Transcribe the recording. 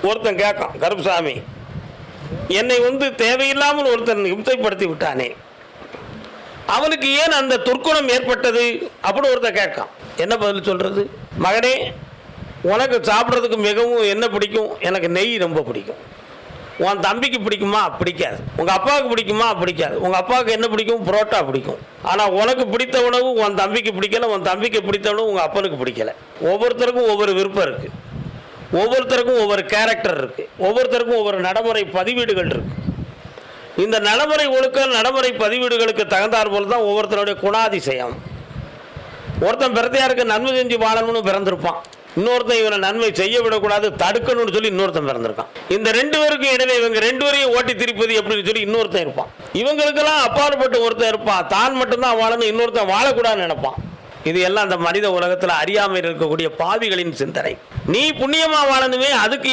ஒருத்தன் கேட்கான், கருப்புசாமி என்னை தேவையில்லாமல் ஒருத்தன் இம்சைப்படுத்தி விட்டானே, அவனுக்கு ஏன் அந்த துர்க்குணம் ஏற்பட்டது அப்படின்னு ஒருத்தன் கேட்கான். என்ன பதில் சொல்றது? மகனே, உனக்கு சாப்பிட்றதுக்கு மிகவும் என்ன பிடிக்கும்? எனக்கு நெய் ரொம்ப பிடிக்கும். உன் தம்பிக்கு பிடிக்குமா? பிடிக்காது. உங்கள் அப்பாவுக்கு பிடிக்குமா? பிடிக்காது. உங்கள் அப்பாவுக்கு என்ன பிடிக்கும்? புரோட்டா பிடிக்கும். ஆனால் உனக்கு பிடித்த உணவு உன் தம்பிக்கு பிடிக்கல, உன் தம்பிக்கு பிடித்த உணவு உங்கள் அப்பனுக்கு பிடிக்கல. ஒவ்வொருத்தருக்கும் ஒவ்வொரு விருப்பம் இருக்குது, ஒவ்வொருத்தருக்கும் ஒவ்வொரு கேரக்டர் இருக்குது, ஒவ்வொருத்தருக்கும் ஒவ்வொரு நடைமுறை பதிவீடுகள் இருக்குது. இந்த நடைமுறை ஒழுக்க நடைமுறை பதிவீடுகளுக்கு தகுந்தாற் போல் தான் ஒவ்வொருத்தருடைய குணாதிசயம். ஒருத்தன் பிறத்தையாருக்கு நன்மை செஞ்சு வாழணும்னு பிறந்திருப்பான், இன்னொருத்தன் இவனை நன்மை செய்ய விடக்கூடாது தடுக்கணும்னு சொல்லி இன்னொருத்தன் பிறந்திருக்கான். இந்த ரெண்டு பேருக்கும் இடையே இவங்க ரெண்டு பேரையும் ஓட்டி திருப்பது எப்படின்னு சொல்லி இன்னொருத்தன் இருப்பான். இவங்களுக்கெல்லாம் அப்பாற்பட்டு ஒருத்தன் இருப்பான், தான் மட்டும்தான் வாழணும், இன்னொருத்தன் வாழக்கூடாதுன்னு நினைப்பான். இது எல்லாம் அந்த மனித உலகத்தில் அறியாமையில் இருக்கக்கூடிய பாவிகளின் சிந்தனை. நீ புண்ணியமா வாழணுமே, அதுக்கு